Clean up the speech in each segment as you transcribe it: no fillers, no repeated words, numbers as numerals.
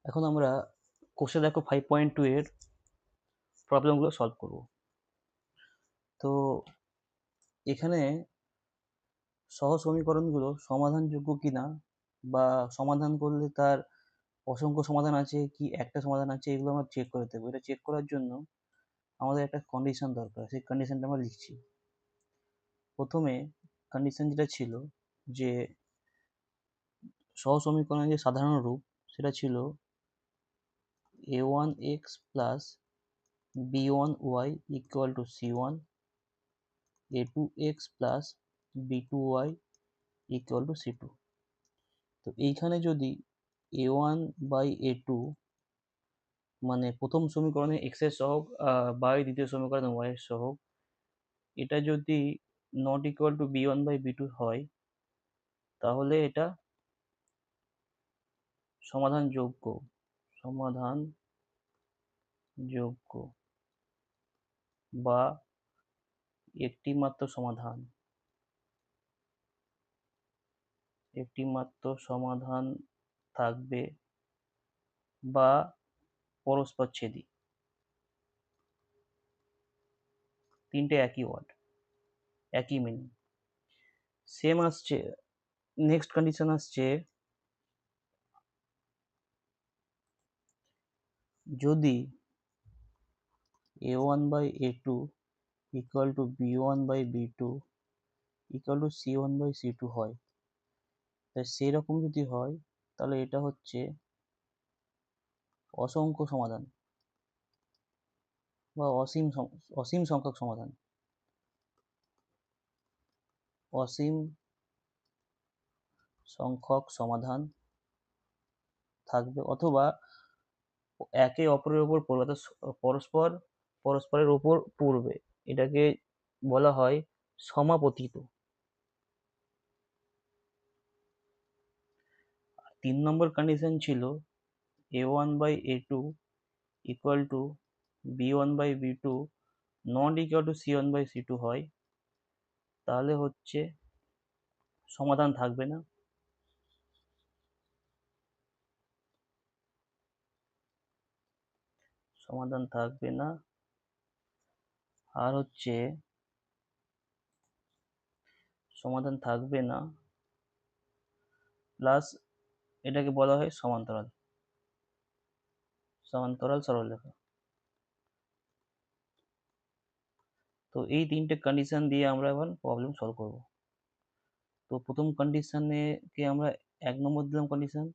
এখন আমরা কোষে দেখো 5.2 এর প্রবলেমগুলো সলভ করব। তো এখানে সহজ সমীকরণগুলো সমাধানযোগ্য কিনা বা সমাধান করলে তার অসংখ্য সমাধান আছে কি একটা সমাধান আছে এগুলো আমরা চেক করে দেবো। এটা চেক করার জন্য আমাদের একটা কন্ডিশন দরকার, সেই কন্ডিশনটা আমরা লিখছি। প্রথমে কন্ডিশন যেটা ছিল যে সহজ সমীকরণের যে সাধারণ রূপ সেটা ছিল a1x plus b1y equal to c1, a2x plus b2y equal to c2। তো এইখানে যদি a1 বাই a2 মানে প্রথম সমীকরণে x এর সহগ বাই দ্বিতীয় সমীকরণে y এর সহগ, এটা যদি not equal to b1 by b2 হয় তাহলে এটা সমাধানযোগ্য সমাধানযোগ্য বা একটি মাত্র সমাধান থাকবে বা পরস্পরচ্ছেদী। তিনটে একই ওয়ার্ড, একই মিনিং। সেম আসছে, নেক্সট কন্ডিশন আসছে যদি a1 by a2 equal to b1 by b2 equal to c1 by c2 হয়, তাই সেই রকম যদি হয় তাহলে এটা হচ্ছে অসংখ্য সমাধান বা অসীম সংখ্যক সমাধান, অসীম সংখ্যক সমাধান থাকবে অথবা একে অপরের উপর পড়বে, পরস্পরের উপর পড়বে। এটাকে বলা হয় সমাপতিত। 3 নম্বর কন্ডিশন ছিল a1 by a2 equal to b1 by b2 not equal to c1 by c2 হয়, তাহলে হচ্ছে সমাধান থাকবে না। সমাধান থাকবে না আর হচ্ছে সমাধান থাকবে না প্লাস এটাকে বলা হয় সমান্তরাল সরলরেখা। তো এই তিনটে কন্ডিশন দিয়ে আমরা এখন প্রবলেম সলভ করব। তো প্রথম কন্ডিশনে কে আমরা 1 নম্বর দিলাম কন্ডিশন,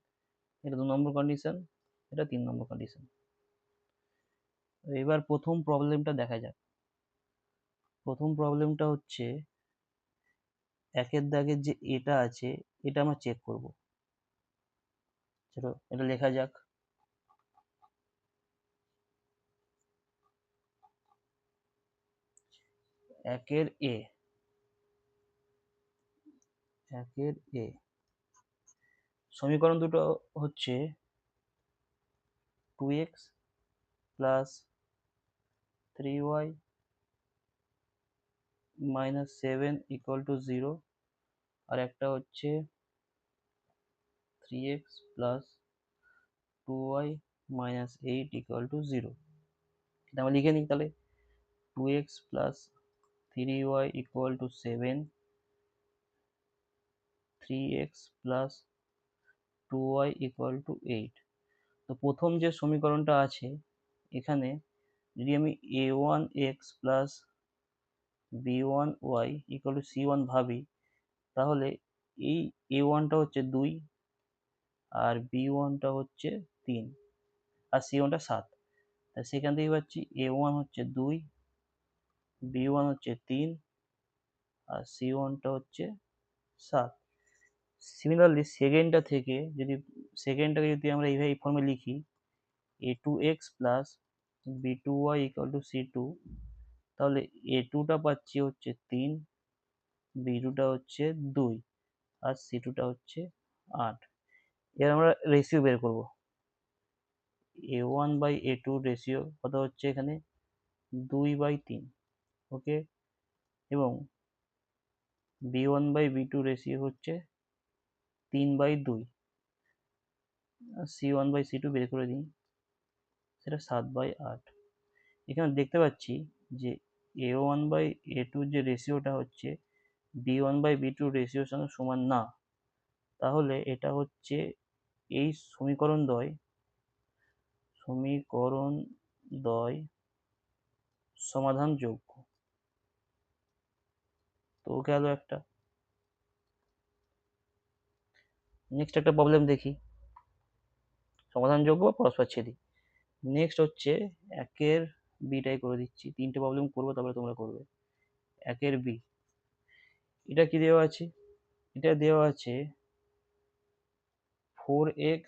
এটা 2 নম্বর কন্ডিশন, এটা 3 নম্বর কন্ডিশন। এবার প্রথম প্রবলেমটা দেখা যাক। প্রথম প্রবলেমটা হচ্ছে একের দাগের যে এটা আছে এটা আমরা চেক করব। চলো এটা লেখা যাক। একের এ সমীকরণ দুটো হচ্ছে 2x plus 3y minus 7 equal to 0, আর একটা হচ্ছে 3x plus 2y minus 8 equal to 0। এটা আমরা লিখে নিই তাহলে। 2x plus 3y equal to 7, 3x plus 2y equal to 8। তো প্রথম যে সমীকরণটা আছে এখানে যদি আমি a1x plus b1y equal to c1 ভাবি, তাহলে এই a1টা হচ্ছে 2 আর b1টা হচ্ছে 3 আর c1টা 7। তাই সেখান থেকে পাচ্ছি a1 হচ্ছে 2, b1 হচ্ছে 3 আর c1টা হচ্ছে 7। সিমিলারলি সেকেন্ডটাকে যদি আমরা এইভাবে এই ফর্মে লিখি a2x plus b2y equal to c2, তাহলে a2টা পাচ্ছি হচ্ছে 3, b2টা হচ্ছে 2 আর c2টা হচ্ছে 8। এবার আমরা রেশিও বের করব। a1 বাই a2 রেশিও কত হচ্ছে এখানে 2/3, ওকে। এবং b1 বাই b2 রেশিও হচ্ছে 3/2। C1/C2 বের করে দিই, সেটা 7/8। এখানে দেখতে পাচ্ছি যে A1/A2 যে রেশিওটা হচ্ছে B1/B2 রেশিওর সঙ্গে সমান না। তাহলে এটা হচ্ছে এই সমীকরণদ্বয় সমাধানযোগ্য। তো গেল একটা। নেক্সট একটা প্রবলেম দেখি, সমাধানযোগ্য বা পরস্পরচ্ছেদী। নেক্সট হচ্ছে 1-এর বিটাই করে দিচ্ছি, 3টে প্রবলেম করবো তারপরে তোমরা করবে। 1-এর বি, এটা কি দেওয়া আছে? এটা দেওয়া আছে 4x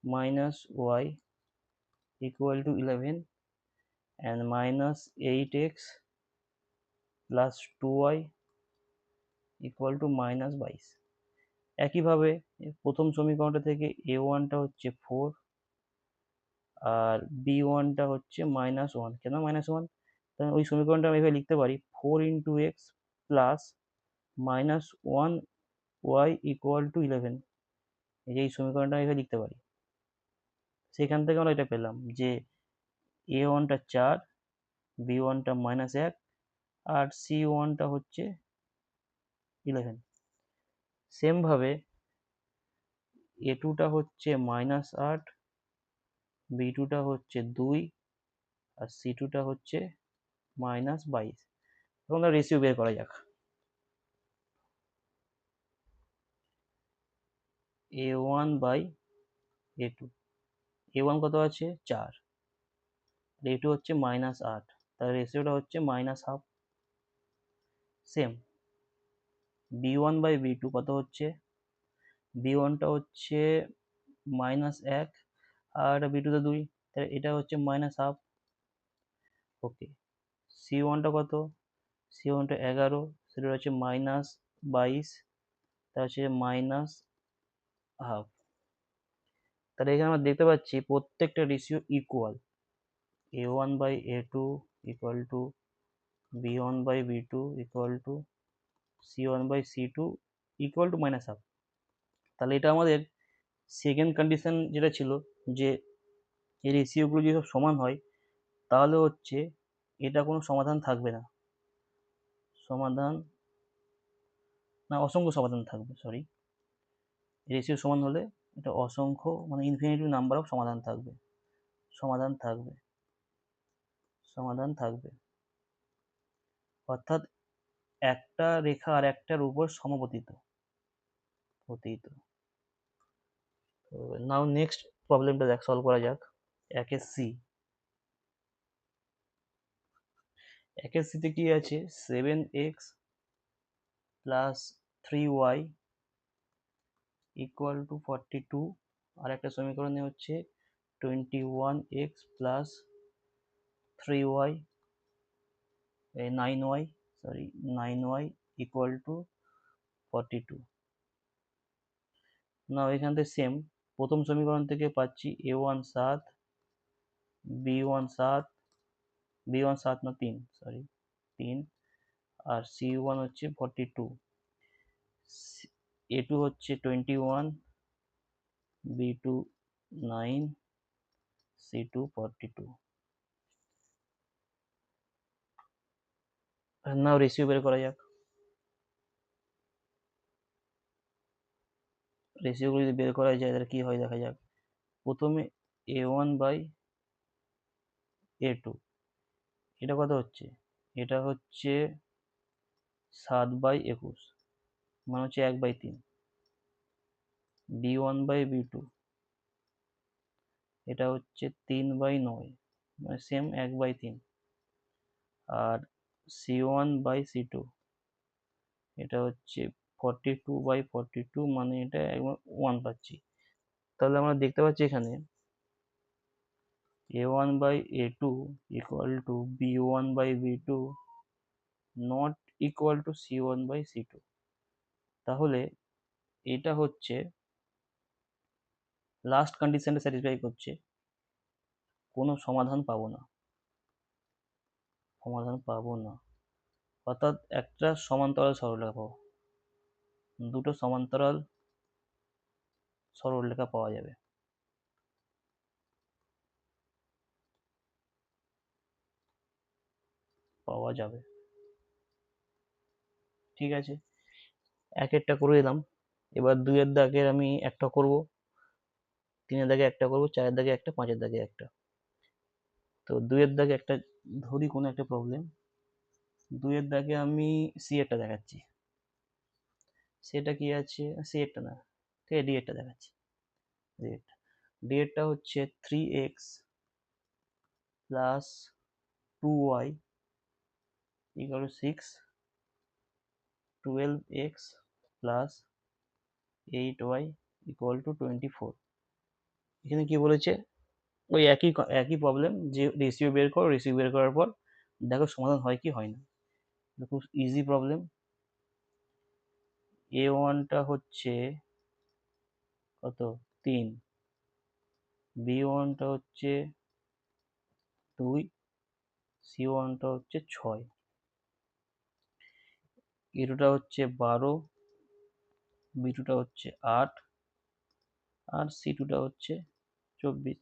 minus y equal to 11 and minus 8x plus 2y equal to minus 22। একইভাবে প্রথম সমীকরণটা থেকে a1টা হচ্ছে 4 আর b1টা হচ্ছে -1। কেন -1? কারণ ওই সমীকরণটা আমি এভাবে লিখতে পারি 4 into x plus -1y equal to 11। এই সমীকরণটা আমি এভাবে লিখতে পারি। সেখান থেকে আমরা এটা পেলাম যে a1টা 4, b1টা -1 আর c1টা হচ্ছে 11। সেম ভাবে a2টা হচ্ছে -8, b2টা হচ্ছে 2 আর c2টা হচ্ছে -22। এখন আমরা রেশিও বের করা যাক। a1/a2, a1 কত আছে 4, a2 হচ্ছে -8, তার রেশিওটা হচ্ছে -1/2। সেম b1/b2 কত হচ্ছে, b1টা হচ্ছে -1 আর b2তে 2, তাহলে এটা হচ্ছে -1/2। ওকে, c1টা কত, c1টা 11, সেটা হচ্ছে -22, তা হচ্ছে -1/2। তাহলে এখানে আমরা দেখতে পাচ্ছি প্রত্যেকটা ratio equal. a1/a2 equal to b1/b2 equal to c1/c2 equal to -1/2। তাহলে এটা আমাদের সেকেন্ড কন্ডিশন যেটা ছিল যে এই রেশিওগুলো যদি সব সমান হয় তাহলে হচ্ছে এটা কোনো সমাধান থাকবে না, অসংখ্য সমাধান থাকবে, সরি। রেশিও সমান হলে এটা অসংখ্য মানে ইনফিনিটি নাম্বার অফ সমাধান থাকবে, সমাধান থাকবে। অর্থাৎ একটা রেখা আর একটার উপর সমপতিত। তো নাও নেক্সট প্রবলেমটা সলভ করা যাক। 1-এর সি, 1-এর সিতে কি আছে 7x plus 3y equal to 42, আর একটা সমীকরণে হচ্ছে 21x plus 3y 9y equal to 42। না এখান থেকে সেম, প্রথম সমীকরণ থেকে পাচ্ছি a1 7, b1 7, b1 7 না 3, সরি 3, আর c1 হচ্ছে 42, a2 হচ্ছে 21, b2 9, c2 42। নাও রেশিও বের করা যাক। রেশিওগুলো যদি বের করা যায় তাহলে কি হয় দেখা যাক। প্রথমে a1/a2, এটা কত হচ্ছে, এটা হচ্ছে 7/21 মানে হচ্ছে 1/3। b1/b2, এটা হচ্ছে 3/9 মানে সেম 1/3। আর c1/c2, এটা হচ্ছে 42/42 মানে এটা 1 পাচ্ছি। তাহলে আমরা দেখতে পাচ্ছি এখানে a1/a2 equal to b1/b2 not equal to c1/c2। তাহলে এটা হচ্ছে লাস্ট কন্ডিশনটা স্যাটিসফাই করছে, কোনো সমাধান পাবো না। অর্থাৎ একটা সমান্তরাল সরলরেখা পাবো, দুটো সমান্তরাল সরলরেখা পাওয়া যাবে। পাওয়া যাবে। ঠিক আছে, একেরটা করে দিলাম। এবার 2-এর দাগের আমি একটা করব, 3-এর দাগে একটা করব, 4-এর দাগে একটা, 5-এর দাগে একটা। তো 2-এর দাগে একটা ধরি কোনো একটা প্রবলেম। 2-এর দাগে আমি সি এরটা দেখাচ্ছি। সেটা কি আছে, সি এরটা না, ঠিক আছে, ডি এরটা দেখাচ্ছি। ডি এরটা হচ্ছে 3x plus 2y equal to 6, 12x plus 8y equal to 24। এখানে কি বলেছে, ওই একই প্রবলেম, যে রেশিও বের করো, রেশিও বের করার পর দেখো সমাধান হয় কি হয় না। খুব ইজি প্রবলেম। এ ওয়ানটা হচ্ছে কত, 3, বি ওয়ানটা হচ্ছে 2, সি ওয়ানটা হচ্ছে 6, এ টুটা হচ্ছে 12, বি টুটা হচ্ছে 8, আর সি টুটা হচ্ছে 24।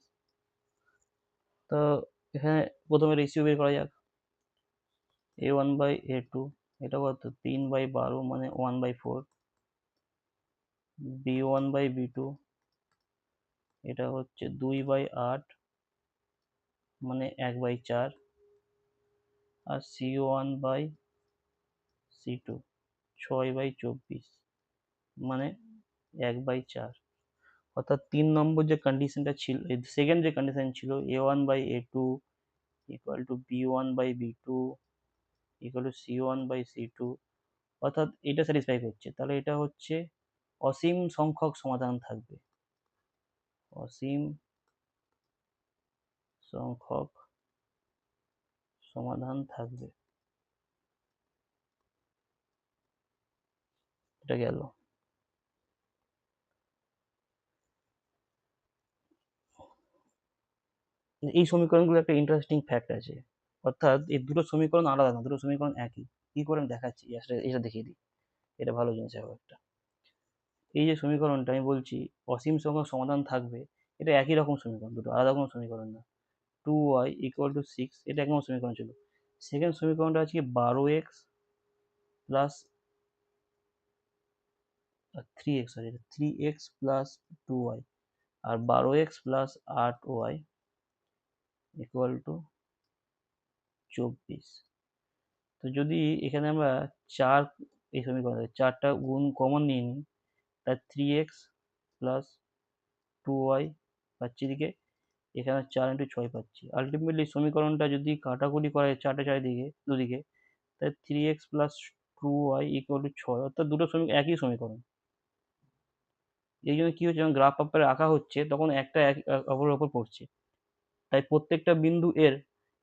তো এখানে প্রথমে রেশিও বের করা যাক। a1/a2 এটা কত, 3/12 মানে 1/4, b1/b2 এটা হচ্ছে 2/8 মানে 1/4, আর c1/c2 6/24 মানে 1/4। অর্থাৎ 3 নম্বর যে কন্ডিশনটা ছিল, সেকেন্ড যে কন্ডিশন ছিল a1/a2 equal to b1/b2 equal to c1/c2, অর্থাৎ এটা স্যাটিসফাই করছে। তাহলে এটা হচ্ছে অসীম সংখ্যক সমাধান থাকবে, অসীম সংখ্যক সমাধান থাকবে। এটা গেল। এই সমীকরণগুলো একটা ইন্টারেস্টিং ফ্যাক্ট আছে, অর্থাৎ এই দুটো সমীকরণ আলাদা না, দুটো সমীকরণ একই। কি করে আমি দেখাচ্ছি, এটা দেখিয়ে দিই, এটা ভালো জিনিস হবে একটা। এই যে সমীকরণটা আমি বলছি অসীম সংখ্যক সমাধান থাকবে, এটা একই রকম সমীকরণ, দুটো আলাদা কোনো সমীকরণ না। 2y ইকুয়াল টু 6 এটা এক নম্বর সমীকরণ ছিল। সেকেন্ড সমীকরণটা আছে 12x plus 3x, sorry 3x plus 2y, আর 12x plus 8y equal to 24। তো যদি এখানে আমরা চার, এই সমীকরণে চারটা গুণ কমন নিয়ে নিই, তার 3x প্লাস 2y পাচ্ছি দিকে, এখানে 4 × 6 পাচ্ছি। আলটিমেটলি সমীকরণটা যদি কাটাকুটি করা হয় চারটে চারিদিকে দুদিকে, তাই 3x plus 2y equal to 6, অর্থাৎ দুটো সমীকরণ একই সমীকরণ। এই জন্য কি হচ্ছে, যখন গ্রাফ পেপারে আঁকা হচ্ছে তখন একটা অপরের ওপর পড়ছে, তাই প্রত্যেকটা বিন্দু এর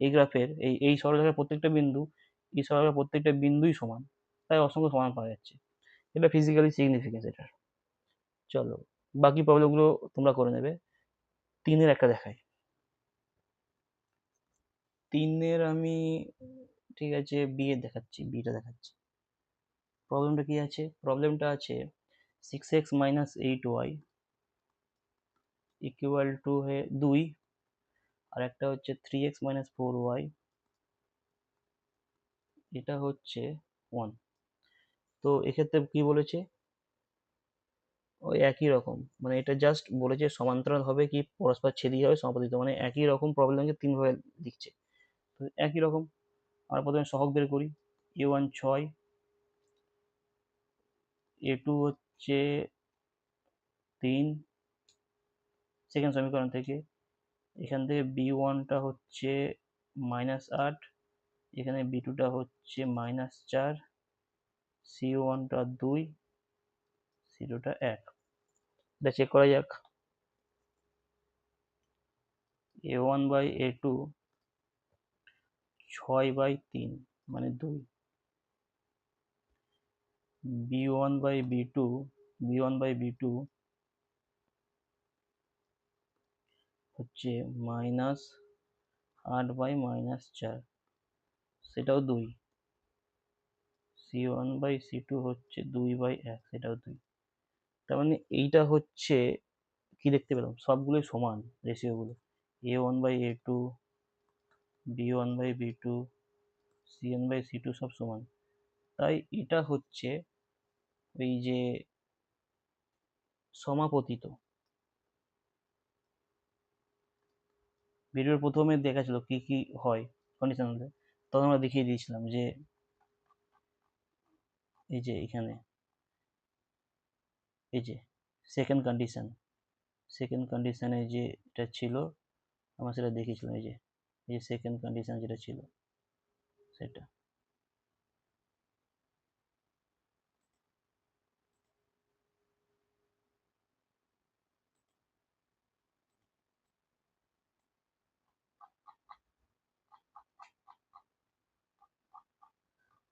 এই গ্রাফের এই সরলরেখার প্রত্যেকটা বিন্দু, এই সরলরেখার প্রত্যেকটা বিন্দুই সমান, তাই অসংখ্য সমান পাওয়া যাচ্ছে। এটা ফিজিক্যালি সিগনিফিকেন্স এটার। চলো বাকি প্রবলেমগুলো তোমরা করে নেবে। 3-এর একটা দেখাই। 3-এর আমি, ঠিক আছে, বিটা দেখাচ্ছি। প্রবলেমটা কি আছে, প্রবলেমটা আছে 6x minus 8y equal two 2, আর একটা হচ্ছে 3x মাইনাস 4y এটা হচ্ছে 1। তো এক্ষেত্রে কি বলেছে, ওই একই রকম, মানে এটা জাস্ট বলেছে সমান্তরাল হবে কি পরস্পর ছেদিয়ে হবে সমাপতিত, মানে একই রকম প্রবলেমকে 3 ভাবে লিখছে। তো একই রকম আমরা প্রথমে সহগ বের করি। a1 6, a2 হচ্ছে 3 সেকেন্ড সমীকরণ থেকে, এখান থেকে b1টা হচ্ছে -8, এখানে b2টা হচ্ছে -4, c1টা 2, c2টা 1। এটা চেক করা যাক। a1/a2 6/3 মানে 2, b1/b2 হচ্ছে -8/-4 সেটাও 2, c1/c2 হচ্ছে 2/1 সেটাও 2। তার মানে এইটা হচ্ছে কি দেখতে পেলাম, সবগুলোই সমান রেশিওগুলো, a1/a2, b1/b2, Cn by C2 সব সমান, তাই এটা হচ্ছে ওই যে সমাপতিত। ভিডিওর প্রথমে দেখাছিল কি কি হয় কন্ডিশনালে, তখন আমরা দেখিয়ে দিয়েছিলাম যে এই যে এখানে এই যে সেকেন্ড কন্ডিশনে যে এটা ছিল আমরা সেটা দেখিয়েছিলাম, এই যে সেকেন্ড কন্ডিশন যেটা ছিল সেটা।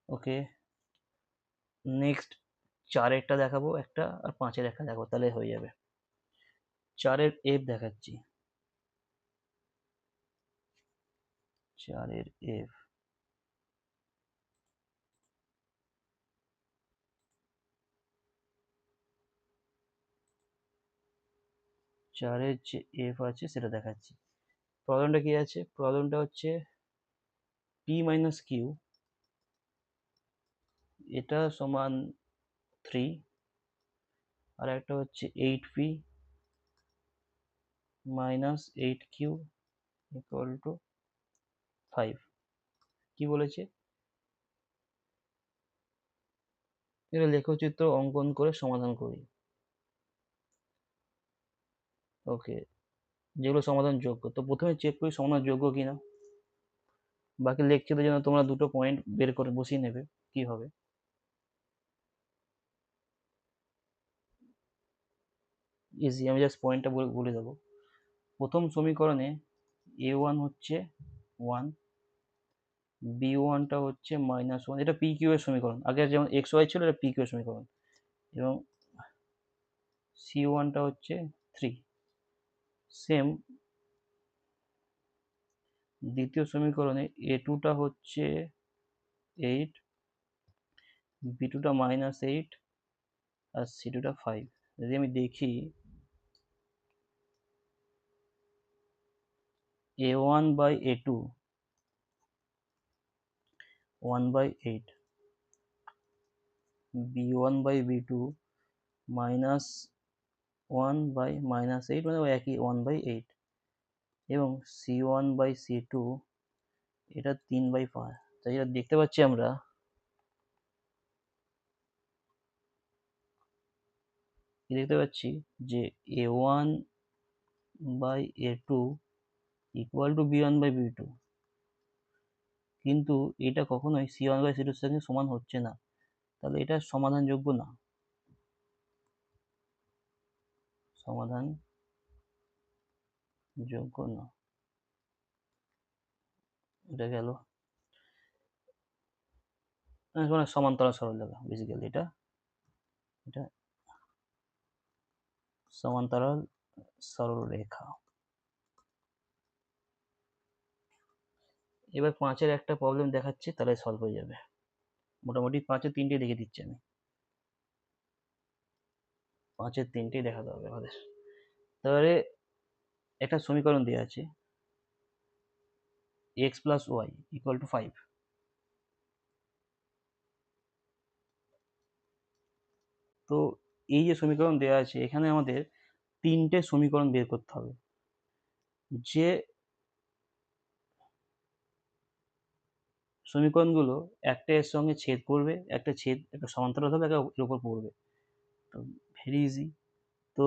ওকে, নেক্সট 4-এরটা দেখাবো একটা, আর 5-এর একটা দেখাবো, তাহলে হয়ে যাবে। 4-এর এফ দেখাচ্ছি। 4-এর এফ, চারের যে এফ আছে সেটা দেখাচ্ছি। প্রবলেমটা কি আছে? প্রবলেমটা হচ্ছে পি মাইনাস কিউ, এটা সমান 3, আর একটা হচ্ছে 8p minus 8q equal to 5। কি বলেছে? এটা লেখচিত্র অঙ্কন করে সমাধান করি। ওকে, যেগুলো সমাধান যোগ্য, তো প্রথমে চেক করি সমাধান যোগ্য কিনা। বাকি লেকচারের জন্য তোমরা দুটো পয়েন্ট বের করে বসিয়ে নেবে কি হবে। ইজি, আমি জাস্ট পয়েন্টটা বলে দেবো। প্রথম সমীকরণে a1 হচ্ছে 1, b1টা হচ্ছে -1, এটা pq এর সমীকরণ, আগে যেমন xy ছিল এটা pq এর সমীকরণ, এবং c1টা হচ্ছে 3। সেম দ্বিতীয় সমীকরণে a2টা হচ্ছে 8, b2টা -8, আর c2টা 5। যদি আমি দেখি a1 by a2 1/8, b1 by b2 -1 by -8, মানে ওই একই 1/8, এবং c1 বাই c2 এটা 3/5। তাই এটা দেখতে পাচ্ছি আমরা দেখতে পাচ্ছি যে a1 by a2 equal to b1 by b2, কিন্তু এটা কখনোই c1 বাই c2 এর সঙ্গে সমান হচ্ছে না, তাহলে এটা সমাধানযোগ্য না। সমাধানযোগ্য না, এটা গেল। এখন সমান্তরাল সরলরেখা, বেসিক্যালি এটা এটা সমান্তরাল সরলরেখা। এবার 5-এর একটা প্রবলেম দেখাচ্ছি, তাহলে সলভ হয়ে যাবে। মোটামুটি 5-এর 3টে দেখে দিচ্ছি আমি। 5-এর 3টেই দেখাতে হবে আমাদের। তাহলে একটা সমীকরণ দেওয়া আছে x plus Y equal to 5। তো এই যে সমীকরণ দেওয়া আছে, এখানে আমাদের 3টে সমীকরণ বের করতে হবে। যে সমীকরণগুলো একটা এর সঙ্গে ছেদ করবে, একটা সমান্তরাল হবে, একটা এর উপর পড়বে, তো ভেরি ইজি। তো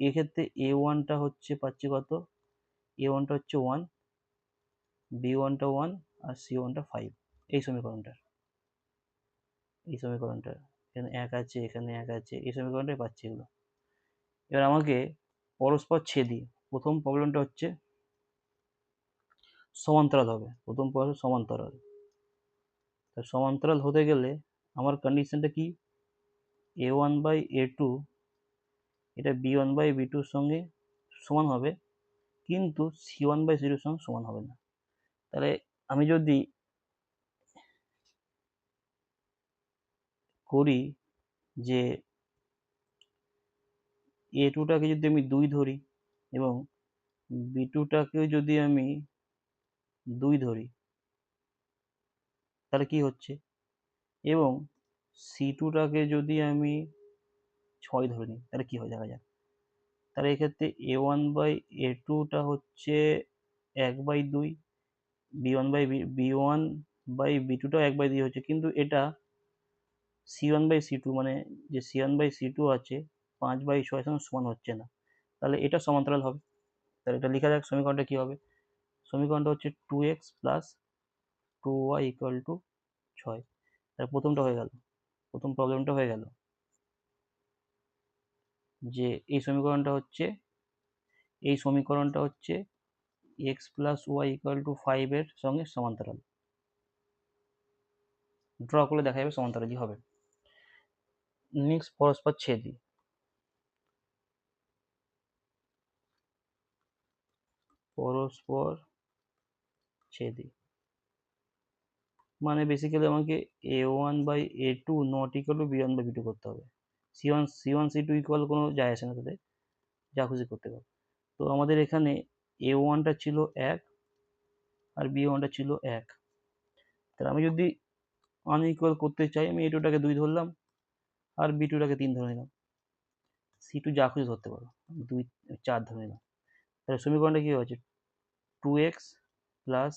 এক্ষেত্রে a1টা হচ্ছে পাচ্ছি কত, a1টা হচ্ছে 1, b1টা 1, আর c1টা 5। এই সমীকরণটা এখানে 1 আছে, এখানে 1 আছে, এই সমীকরণটাই পাচ্ছি এগুলো। এবার আমাকে পরস্পর ছেদি, প্রথম প্রবলেমটা হচ্ছে সমান্তরাল হবে, প্রথম প্রবলেম সমান্তরাল। সমান্তরাল হতে গেলে আমার কন্ডিশনটা কি, a1 বাই a2 এটা b1 বাই b2 এর সঙ্গে সমান হবে, কিন্তু c1 বাই c2 এর সঙ্গে সমান হবে না। তাহলে আমি যদি করি যে a2টাকে যদি আমি 2 ধরি এবং b2টাকেও যদি আমি 2 ধরি, তাহলে কি হচ্ছে, এবং C2টাকে যদি আমি 6 ধরে নিই তাহলে কি হয় দেখা যাক। তাহলে এক্ষেত্রে A1/A2টা হচ্ছে 1/2, B1/B2টাও 1/2 হচ্ছে, কিন্তু এটা C1/C2 মানে যে C1/C2 আছে 5/6 সঙ্গে সমান হচ্ছে না, তাহলে এটা সমান্তরাল হবে। তাহলে এটা লেখা যাক, সমীকরণটা কি হবে। সমীকরণটা হচ্ছে 2x plus 2y equal to 6। তাহলে প্রথমটা হয়ে গেল, প্রথম প্রবলেমটা হয়ে গেল যে এই সমীকরণটা হচ্ছে x plus Y equal to 5 এর সঙ্গে সমান্তরাল। ড্র করলে দেখা যাবে সমান্তরালই হবে। নেক্সট, পরস্পর ছেদি। পরস্পর ছেদি মানে বেসিক্যালি আমাকে A1/A2 not equal to B1/B2 করতে হবে। C1 C2 ইকুয়াল কোনো যায় আসে না, তাদের যা খুশি করতে পারো। তো আমাদের এখানে A1টা ছিল 1 আর B1টা ছিল 1। তাহলে আমি যদি আনইকুয়াল করতে চাই, আমি A2টাকে 2 ধরলাম আর B2টাকে 3 ধরে নিলাম। C2 যা খুশি ধরতে পারো, 2 4 ধরে নিলাম। তাহলে সমীকরণটা কি হচ্ছে 2x plus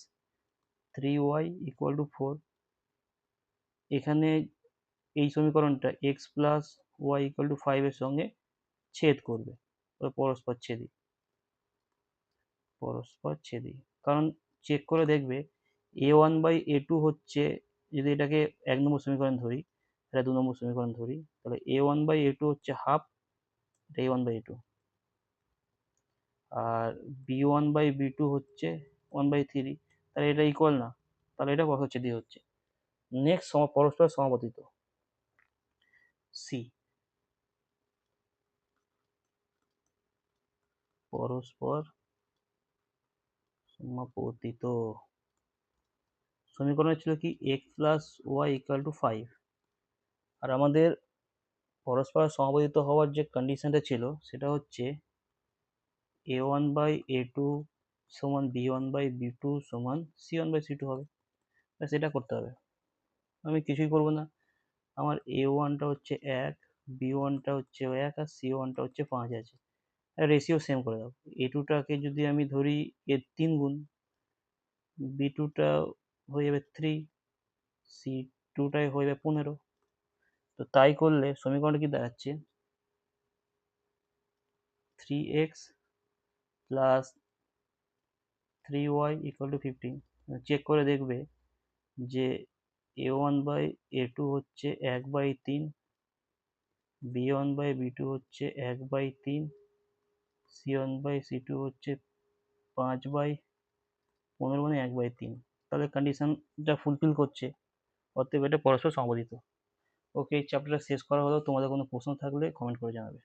3y equal to 4। এখানে এই সমীকরণটা x plus Y equal to 5 এর সঙ্গে ছেদ করবে, পরস্পর ছেদি। পরস্পর ছেদি কারণ চেক করে দেখবে A1/A2 হচ্ছে, যদি এটাকে 1 নম্বর সমীকরণ ধরি, এটা 2 নম্বর সমীকরণ ধরি, তাহলে A1/A2 হচ্ছে হাফ, এটা A1/A2, আর B1/B2 হচ্ছে 1/3, তাহলে এটা ইকুয়াল না, তাহলে এটা পরস্পর ছেদি হচ্ছে। নেক্সট, পরস্পর সমাপতিত। সি, পরস্পর সমাপতিত। সমীকরণ ছিল কি x plus Y equal to 5, আর আমাদের পরস্পর সমাপতিত হওয়ার যে কন্ডিশনটা ছিল সেটা হচ্ছে A1/A2 সমান B1/B2 সমান C1/C2 হবে। সেটা করতে হবে, আমি কিছুই করব না। আমার A1টা হচ্ছে 1, B1টা হচ্ছে 1 আর C1টা হচ্ছে 5 আছে। রেশিও সেম করে দাও। A2টাকে যদি আমি ধরি এর 3 গুণ, B2টা হয়ে যাবে 3, C2টাই হয়ে যাবে 15। তো তাই করলে সমীকরণটা কি দাঁড়াচ্ছে 3x plus 3y equal to 15। Check করে দেখবে যে A1/A2 হচ্ছে 1/3, B1/B2 হচ্ছে 1/3, C1/C2 হচ্ছে 5/15 মানে 1/3। তাহলে কন্ডিশনটা ফুলফিল করছে, অতএব এটা পরস্পর সমাপতিত। ওকে, এই চ্যাপ্টারটা শেষ করা হলো। তোমাদের কোনো প্রশ্ন থাকলে কমেন্ট করে জানাবে।